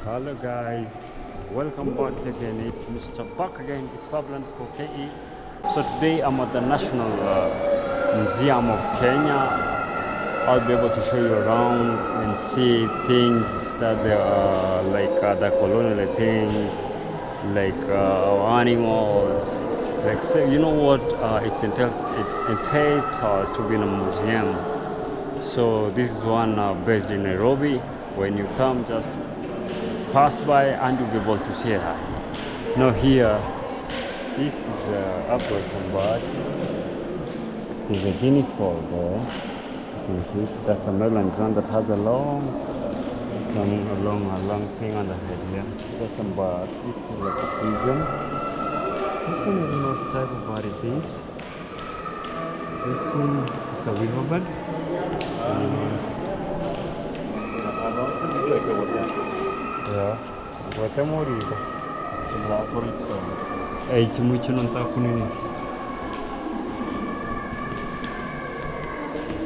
Hello guys, welcome back again. It's Mr. Buck again. It's Pablo KE. So today I'm at the National Museum of Kenya. I'll be able to show you around and see things that they are like the colonial things, like animals. Like so, you know what it entails us to be in a museum. So this is one based in Nairobi. When you come, just pass by and you'll be able to see her. Now here, this is up with some birds. There's a guinea fowl there. You can see that's a melon one that has a long thing on the head here. There's some birds. This is like a pigeon. This one, I don't know what type of bird is this. This one, it's a weaver bird. Yeah, guatemorica. Sembra poliziano. Ichi non sta kunini.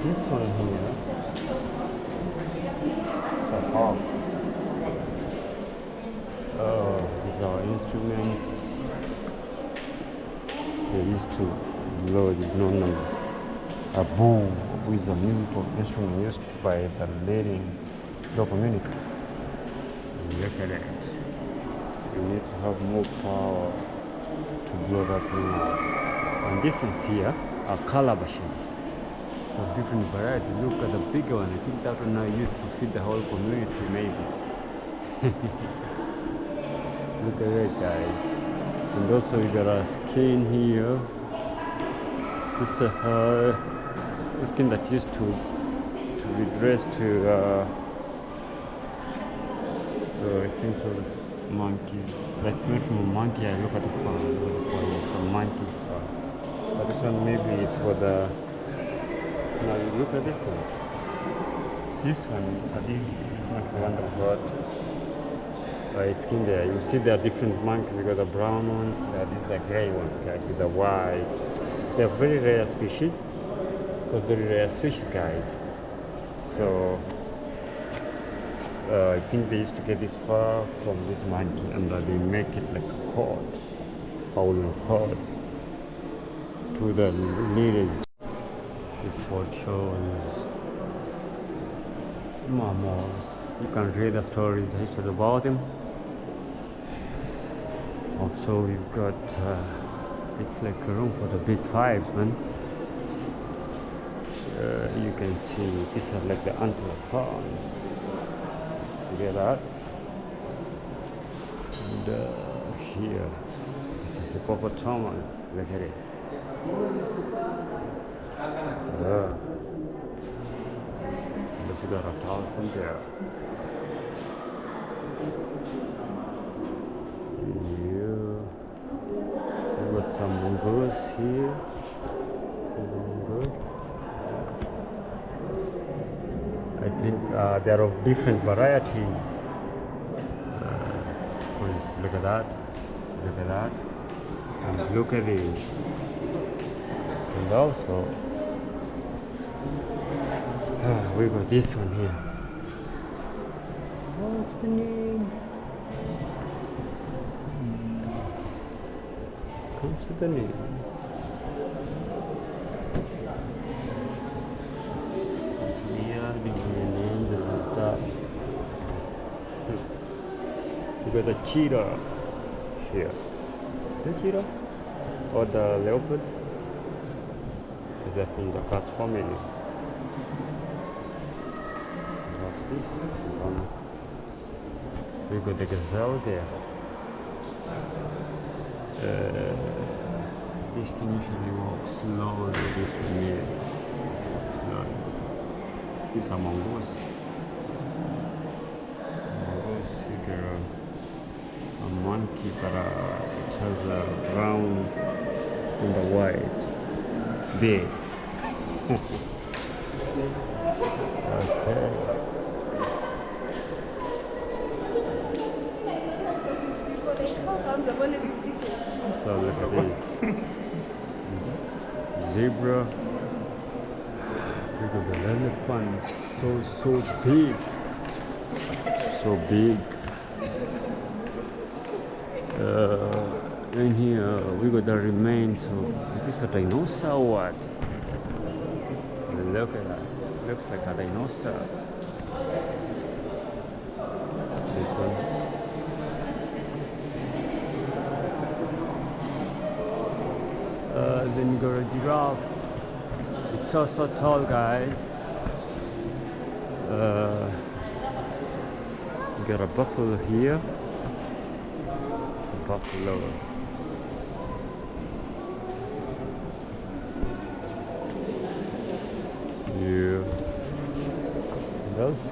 This one here. It's a hawk. Oh, these are instruments. They used to blow this known as a boom, which is a musical instrument used by the leading community. Look at it. You need to have more power to blow that thing out. And this one's here are calabashes of different variety. Look at the bigger one. I think that one now used to feed the whole community maybe. Look at it guys. And also we got a skin here. This skin that used to be dressed to I think so. Monkey. That's made from a monkey. I look at the fur. It's a monkey fur. But this one maybe it's for the. Now you look at this one. This one, this monkey one that brought its skin there. You see there are different monkeys. You got the brown ones. These are gray ones, guys, with the white. They're very rare species. Guys. So. I think they used to get this fur from this monkey and they make it like a cord, cord to the leaders. This board shows mammals. You can read the stories, the history about them. Also, we've got it's like a room for the big fives, man. You can see these are like the antelope farms. You get that? And here is a hippopotamus. Look at it. Let's got a towel from there. We got some mongoose here. I think they are of different varieties. Look at that. And look at this. And also, we got this one here. What's the name? What's the name? You got the cheetah here. The cheetah or the leopard? Is that from the cat family? What's this? We got the gazelle there. This thing usually walks slowly. This one slowly. This is a mongoose. You get a monkey, but it has a brown and a white beard. Okay. So look at this. Zebra. Look at the elephant. So big. And here we got the remains of, is this a dinosaur or what? Look at that. Looks like a dinosaur. This one. Then you got a giraffe. It's so tall, guys. You got a buffalo here. It's a buffalo. Yeah. Those.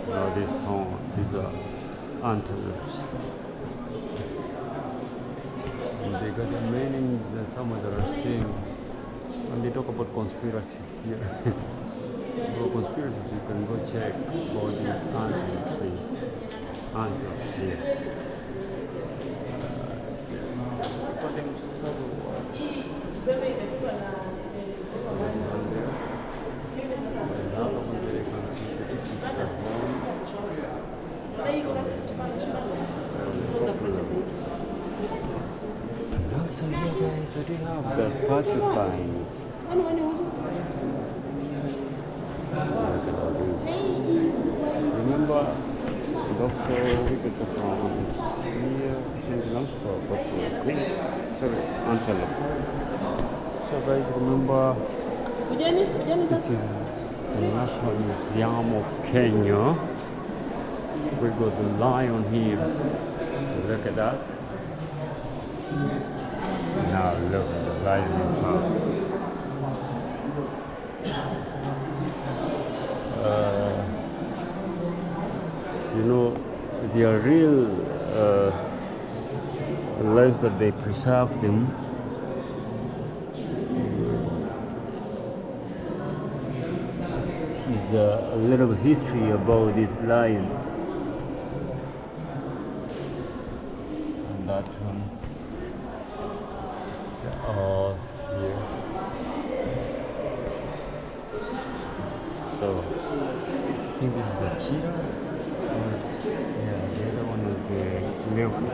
Now these are antelopes. And they got the meanings that some of them are seeing. When they talk about conspiracy here, about conspiracies, you can go check about these antelopes. Antelopes here. Also here guys, I do have the porcupines. Look at all these. Remember, also we got the prawns here. Something else for buffalo. Sorry, antelope. So guys, remember, this is the National Museum of Kenya. We got the lion here. Look at that. Now look at the lion himself. You know, they are real lives that they preserve them. Is a little history about this lion. And that one. They're all here. So I think this is the cheetah. Yeah, the other one is the leopard.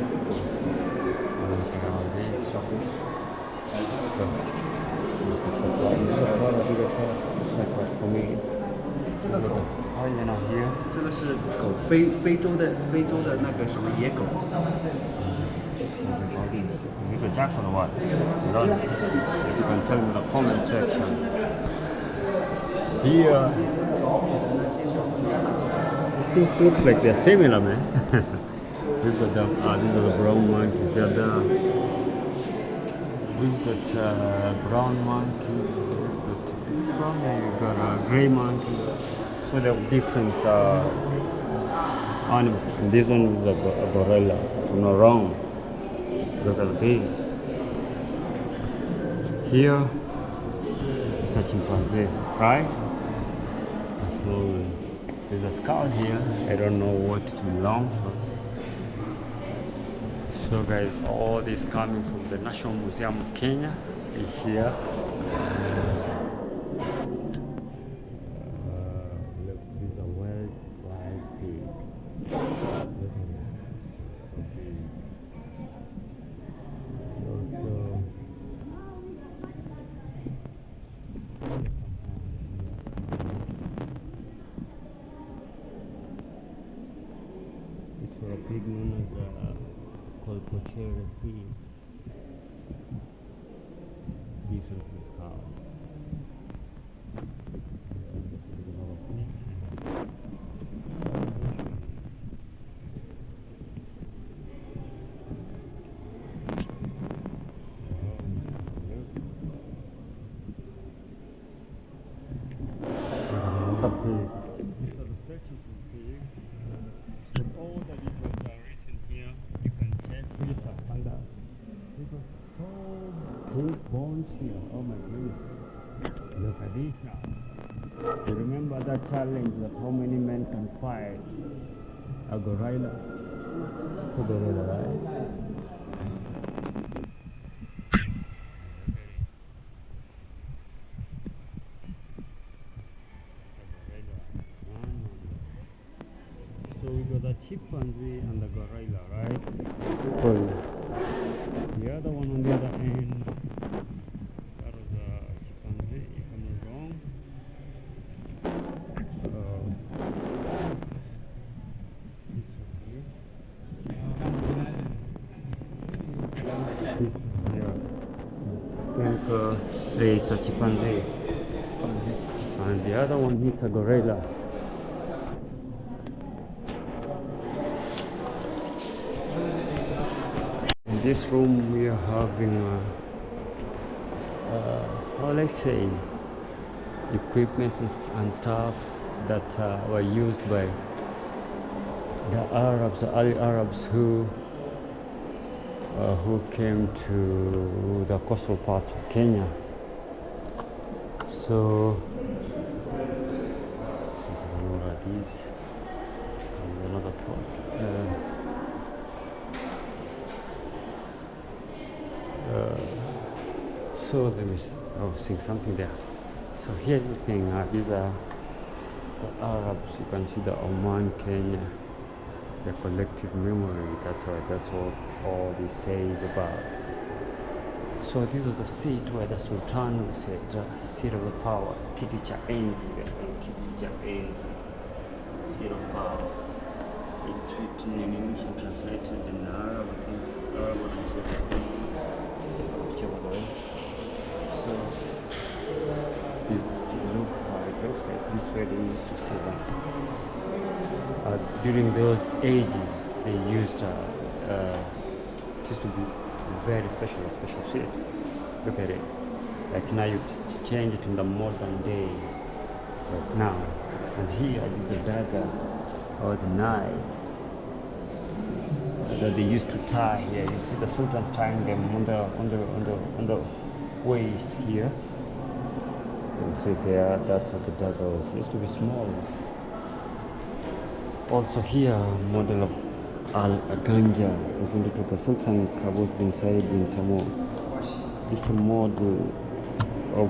Look at all these. So, look, it's the plot. Bigger plot. It's like what for me. 这个狗， Oh, you know here. 这个是狗，非洲的那个什么野狗。 Is it a jackal or what? You don't know? You can tell me in the comment section. Here, these things looks like they're similar, man. We've got the, these are the brown monkeys. They're there. We've got brown monkeys. We've got brown. We've got a grey monkey. So they're different animals. And this one is a gorilla. If I'm not wrong. Look at this. Here is a chimpanzee, right? A small one. There's a skull here. I don't know what it belongs for. So guys, all this coming from the National Museum of Kenya is here. Look, this is a wild pig. Look at it. So big. It's for a pig known as called Pochera pig. This was his cow. These are the searches of pigs. So all the details are written here. You can check. Please find out. Because so big bones here. Oh my goodness. Look at this now. You remember that challenge that how many men can fight a gorilla? It's a gorilla, right? So we got the chimpanzee and the gorilla, right? Well, the other one on the other end, that was a chimpanzee, if I'm not wrong. This one here. This one here. I think it's a chimpanzee. And the other one is a gorilla. In this room we are having well, let's say equipment and stuff that were used by the Arabs, the early Arabs who came to the coastal parts of Kenya. So these is another part. So let me see. I was seeing something there. So here's the thing. These are the Arabs. You can see the Oman, Kenya, the collective memory. That's what all this says about. So this is the seat where the Sultan will sit, seat of the power. Kiti cha enzi, kiti cha enzi, seat of power. It's written in English and translated in Arab, I think. Arab or translated, whichever way. So this is the seat. Look how it looks like. This way they used to sit down. During those ages, they used just to be very special seat. Look at it. Like now you change it in the modern day, like now. And here is the dagger or the knife that they used to tie here. You see the sultans tying them on the waist here. You can see there. That's what the dagger was. It used to be small. Also here, model of Al-Ganja, presented to the Sultan Qaboos bin Said bin Tamur. This is a model of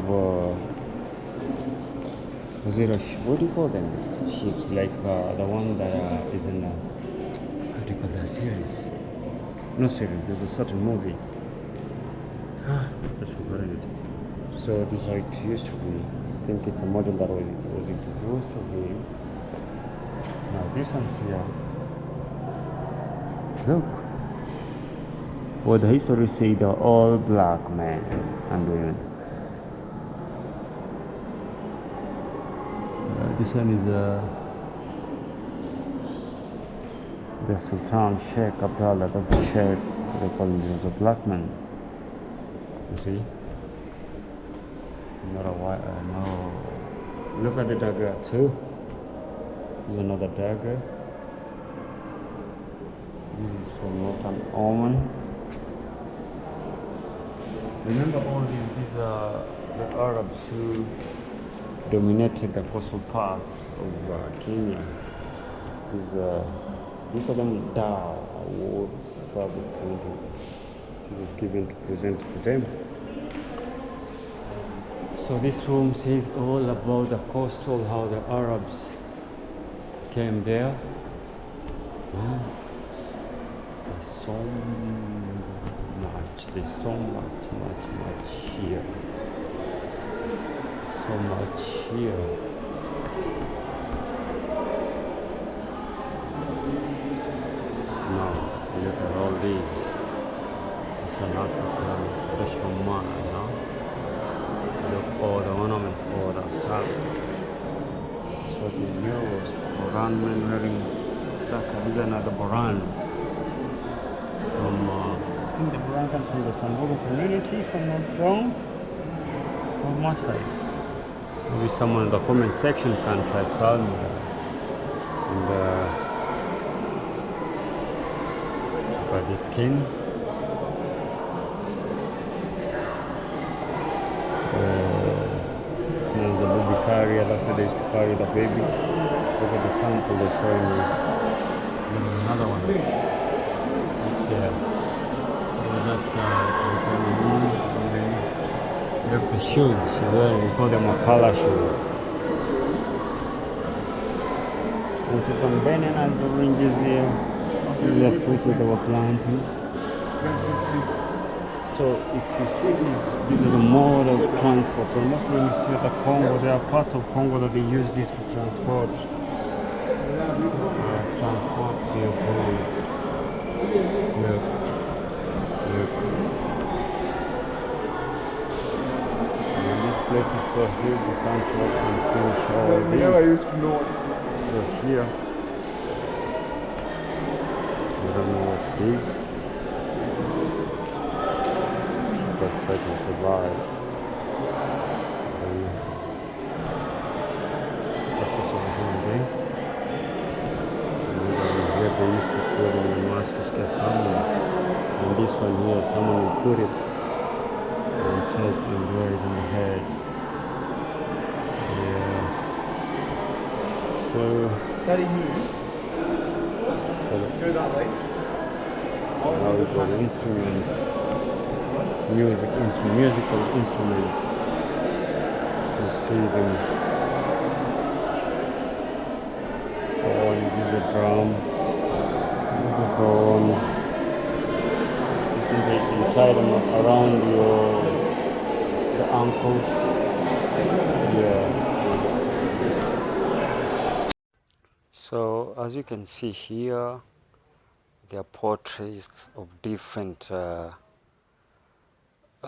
what do you call them? Ship, like the one that is in what do you call that series? No series, there's a certain movie. Just forgotten it. So this is how it used to be. I think it's a model that was introduced to him. Now this one's here. Look. What the history say, the all black men and women. This one is the Sultan Sheikh Abdullah. That's the Sheikh. They call him the black man. You see? Not a white. No. Look at the dagger too. There's another dagger. This is from Northern Oman. Remember all these are the Arabs who dominated the coastal parts of Kenya. We call them Dao, award fabric painting. This is given to present to them. So this room says all about the coastal, how the Arabs came there. There's so much here. So much here. Now, look at all these. It's an African traditional mark, you know? Look, all the ornaments, all the stuff. That's what they used. Boran men wearing saka. These are not the Boran. From, I think the Boran comes from the Samburu community, if I'm not wrong. Or Maasai. Maybe someone in the comment section can try to tell me that. And by the skin. This is the baby carrier. That's what they used to carry the baby. Look at the sample they're showing me. There's another one. It's there. That's look, the shoes she's wearing, we call them Akala shoes. You see some bananas, oranges here. These are fruits that they were planting. So if you see this is a mode of transport. But mostly when you see the Congo, there are parts of Congo that they use this for transport. Transport their goods. Look. And this place is so huge you can't walk and finish all this. So here, I don't know what it is. But I can survive. Suppose of a human being. And here they used to put in the Damascus somewhere. And this one here, someone will put it on top and wear it on the head. Yeah. So Go that way. now we got instruments. Musical instruments. You see them. Oh, this is a drum. This is a horn. You see that you tie them around the ankles. Yeah. So as you can see here, there are portraits of different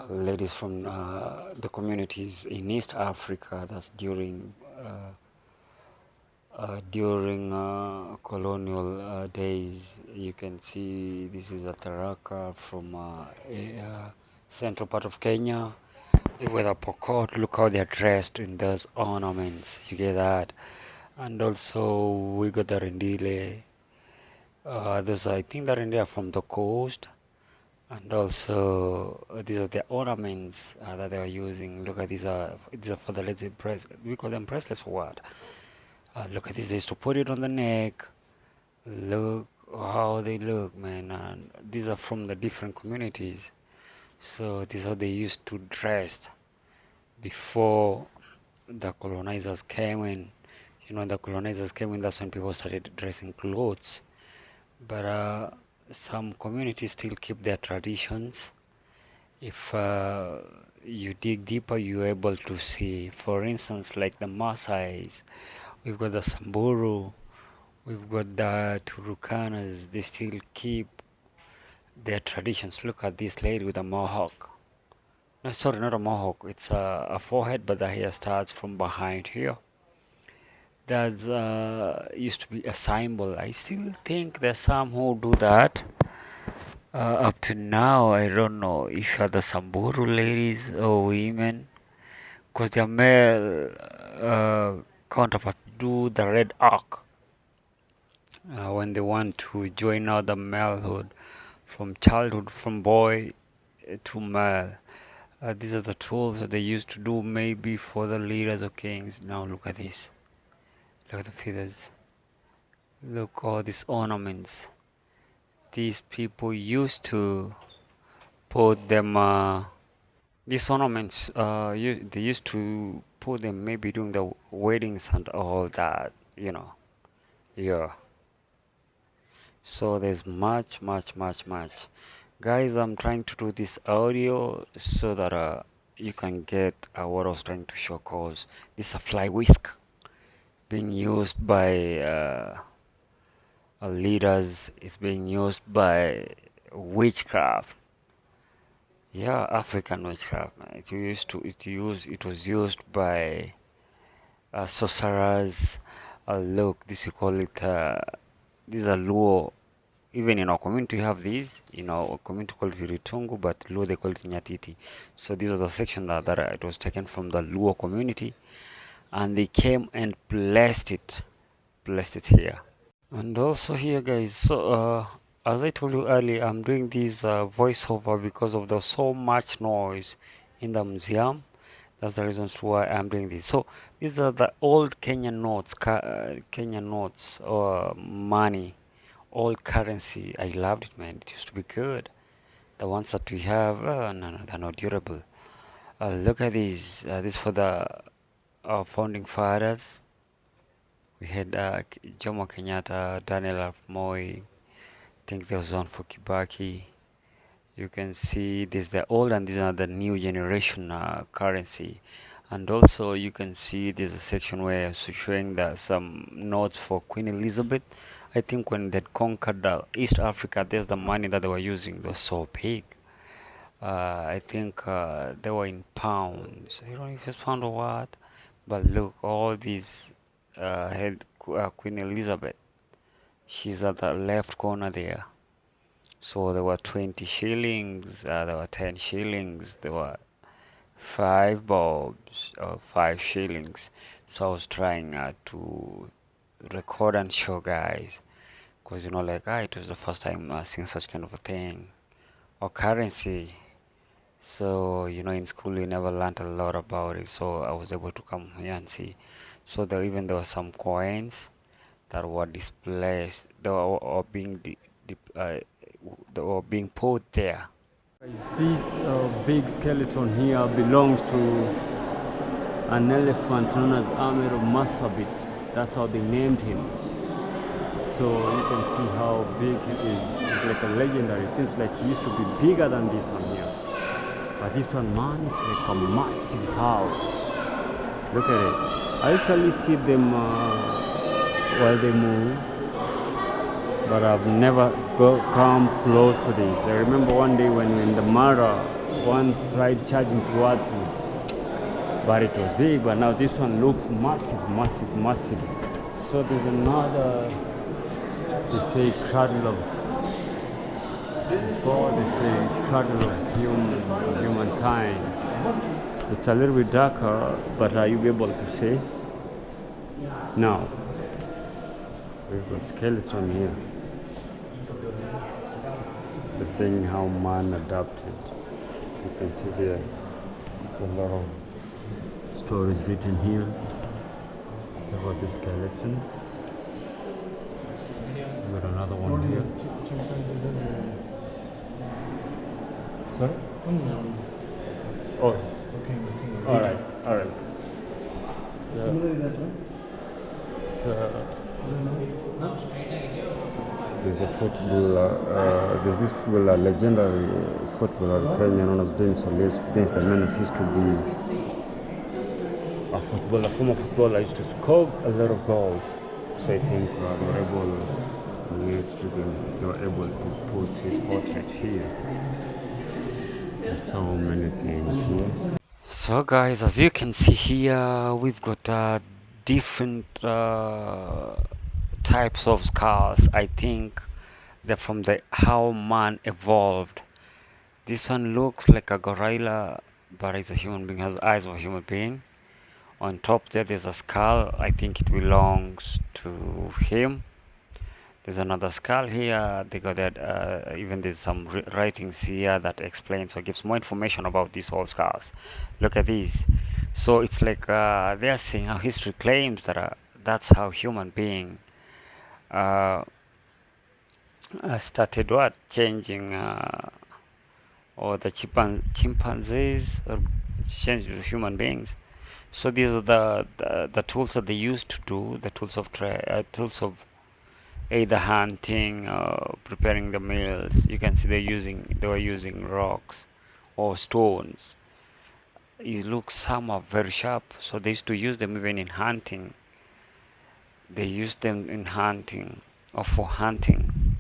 ladies from the communities in East Africa. That's during colonial days. You can see this is a Tharaka from central part of Kenya. With a Pokot, look how they're dressed in those ornaments. You get that, and also we got the Rendile. Those I think the Rendile are from the coast. And also, these are the ornaments that they are using. Look at these are for the ladies' bracelets. We call them bracelets or what? Look at this. They used to put it on the neck. Look how they look, man. And these are from the different communities. So this is how they used to dress before the colonizers came in. You know, the colonizers came in. That's when people started dressing clothes. But some communities still keep their traditions. If you dig deeper, you're able to see, for instance, like the Maasais, we've got the Samburu, we've got the Turukanas. They still keep their traditions. Look at this lady with a mohawk. No, sorry, not a mohawk. It's a forehead, but the hair starts from behind here. That's used to be a symbol. I still think there's some who do that. Up to now, I don't know if are the Samburu ladies or women, because their male counterparts do the red arc when they want to join out the malehood from childhood, from boy to male. These are the tools that they used to do maybe for the leaders or kings. Now look at this. Look at the feathers. Look all these ornaments. These people used to put them. These ornaments. They used to put them maybe during the weddings and all that. You know. Yeah. So there's much. Guys, I'm trying to do this audio so that you can get what I was trying to show. Cause this is a fly whisk being used by leaders. It's being used by witchcraft. Yeah, African witchcraft. Man. It was used by sorcerers. Look, this you call it. These are Luo. Even in our community, we have these. In our community, called it Ritungu, but Luo they call it Nyatiti. So these are the section that it was taken from the Luo community, and they came and placed it here. And also here, guys. So as I told you earlier, I'm doing this voiceover because of the so much noise in the museum. That's the reasons why I'm doing this. So these are the old Kenyan notes or money, old currency. I loved it, man. It used to be good. The ones that we have, no, they're not durable. Look at these. This for the founding fathers. We had Jomo Kenyatta, Daniel Arap Moi. I think there was one for Kibaki. You can see this the old and these are the new generation currency, and also you can see there's a section where it's showing that some notes for Queen Elizabeth. I think when they conquered East Africa, there's the money that they were using. They were so big. I think they were in pounds. I don't know if it's pound or what, but look, all these had Queen Elizabeth. She's at the left corner there. So there were 20 shillings, there were 10 shillings, there were 5 bulbs, 5 shillings. So I was trying to record and show guys, because it was the first time seeing such kind of a thing or currency. So in school we never learned a lot about it, so I was able to come here and see. So there were some coins that were displaced, they were being put there. This big skeleton here belongs to an elephant known as Amir of Masabit. That's how they named him. So you can see how big he is. It's like a legendary. It seems like he used to be bigger than this one here. But this one, man, it's like a massive house. Look at it. I usually see them while they move, but I've never come close to this. I remember one day when we were in the Mara, one tried charging towards us, but it was big. But now this one looks massive, massive, massive. So there's another, they say cradle of, they say cradle of humankind. It's a little bit darker, but you'll be able to see. Now, we've got skeleton here. They're saying how man adapted. You can see there a lot of stories written here about the skeleton. We've got another one here. Sorry? Oh, okay. All right. There's a footballer, there's this footballer, legendary footballer in Kenya known as Dennis Oliech. Dennis the Menace used to be a former footballer, used to score a lot of goals. So I think they were able to put his portrait here. There's so many things here. So guys, as you can see here, we've got different types of skulls. I think they're from how man evolved. This one looks like a gorilla, but it's a human being, has eyes of a human being. On top there's a skull. I think it belongs to him. There's another skull here. They got that. Even there's some writings here that explains or gives more information about these old skulls. Look at these. So it's like they're saying how history claims that that's how human being started changing, or the chimpanzees or changed to human beings. So these are the tools that they used to do, the tools of either hunting or preparing the meals. You can see they were using rocks or stones. Some are very sharp, so they used to use them even in hunting. They used them in hunting or for hunting.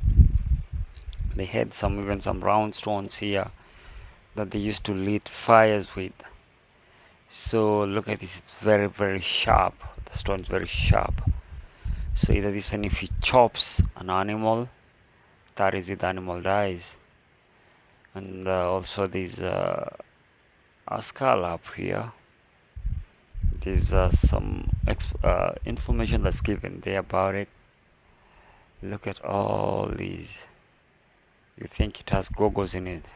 They had even some round stones here that they used to lit fires with. So look at this, it's very, very sharp. The stone is very sharp. So either this one, if he chops an animal, that is it, the animal dies. And also there's a skull up here. There's some information that's given there about it. Look at all these. You think it has goggles in it.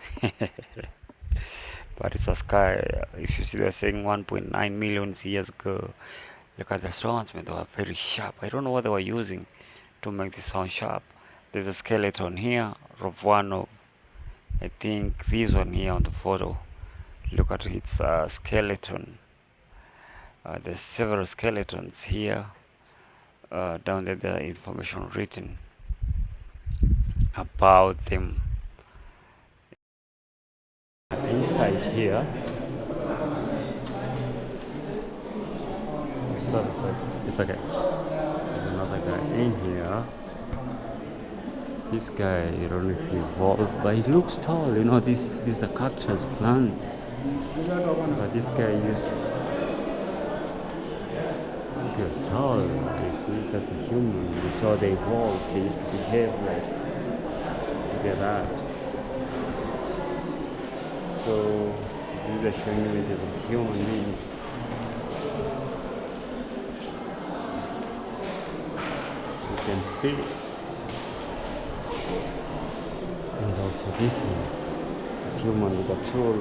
But it's a skull. If you see, they're saying 1.9 million years ago. Look at the stones, man, they were very sharp. I don't know what they were using to make this sound sharp. There's a skeleton here of one of, I think, this one here on the photo. Look at its skeleton. There's several skeletons here. down there the information written about them. Inside here, sorry, it's okay. There's another guy in here. This guy, I don't know if he evolved, but he looks tall. You know, this is the cactus plant. But this guy used. He was tall. You see, that's a human. You saw they evolved. They used to behave like. Look at that. So these are showing images of human beings. You can see. And also this one, this human with a tool,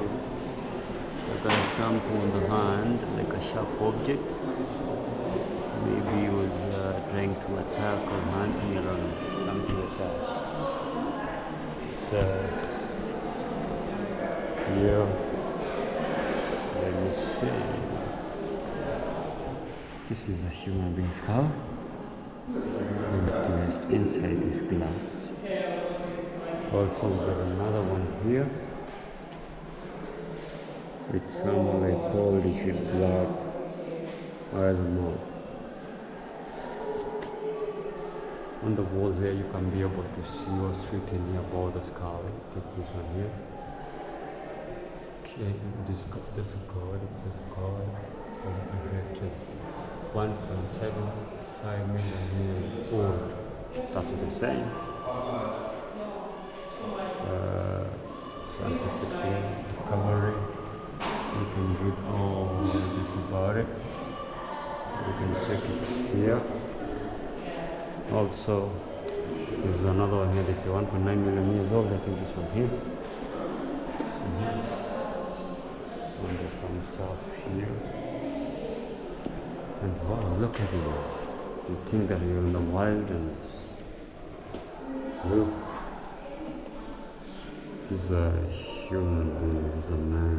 like got something on the hand, like a sharp object. Maybe he was trying to attack or hunting around, something like that. So, yeah, let me see. This is a human being skull, placed inside this glass. Also, we got another one here with some like goldish with black. I don't know. On the wall here, you can be able to see what's written here about the skull. Take this one here. Okay, this is a code. This is a code. It is 1.75 million years old. That's what they're saying. Scientific discovery. You can read all this about it. You can check it here. Also, there's another one here. They say 1.9 million years old. I think this one here. And there's some stuff here. And wow, look at this. You think that you're in the wilderness. Look. This is a human being, this is a man.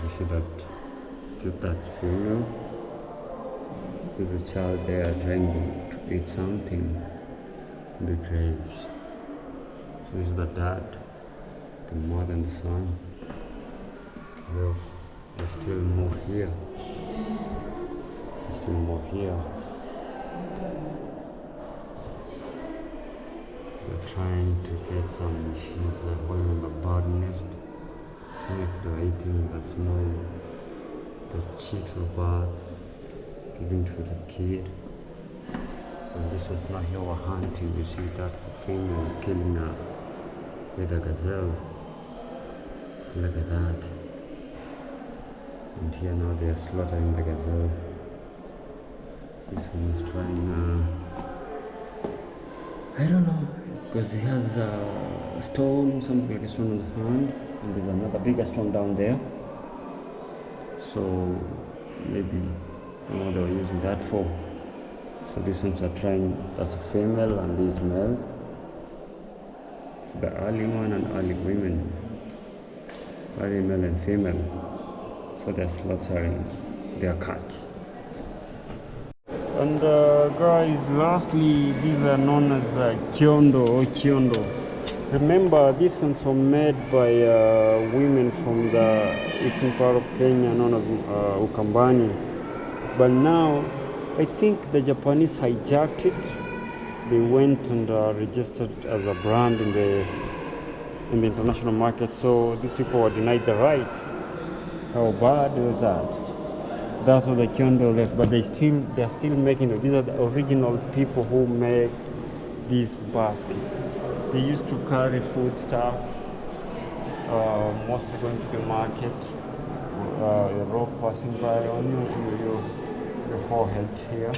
You see that? That's female. There's a child there trying to eat something in the graves. So this is the dad, the mother and the son. Look, there's still more here. There's still more here. They're trying to get some she's going on the bird nest. And if they're eating the small, the chicks of birds, giving to the kid. And this one's not here, we're hunting. You see, that's a female killing her with a gazelle. Look at that. And here now they are slaughtering the gazelle. This one is trying, I don't know, because he has a stone, something like a stone on the hand, and there's another bigger stone down there. So maybe what they were using that for. So these ones are trying, that's a female and this male. It's the early one and early women. Early male and female. So they're slaughtering their cat. And guys, lastly, these are known as kiondo or chiondo. Remember, these ones were made by women from the eastern part of Kenya, known as Ukambani. But now, I think the Japanese hijacked it. They went and registered as a brand in the international market. So these people were denied the rights. How bad was that? That's what the kiondo left, but they're still making it. These are the original people who make these baskets. They used to carry food stuff, mostly going to the market. A rope passing by on your forehead here.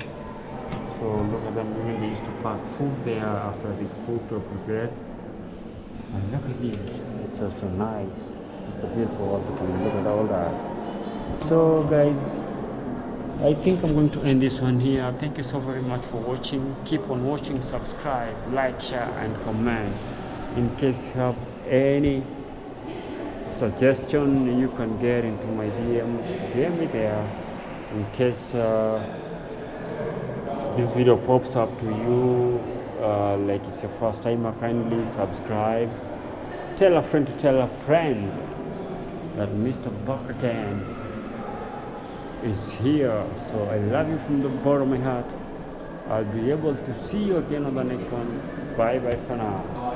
So look at them. Women, they used to pack food there after they cooked or prepared. And look at this. It's also nice. It's the beautiful African. Look at all that. So guys, I think I'm going to end this one here. Thank you so very much for watching. Keep on watching, subscribe, like, share and comment. In case you have any suggestion, you can get into my DM me there. In case this video pops up to you, like it's your first time, kindly subscribe. Tell a friend to tell a friend that Mr. Buck again is here. So I love you from the bottom of my heart. I'll be able to see you again on the next one. Bye bye for now.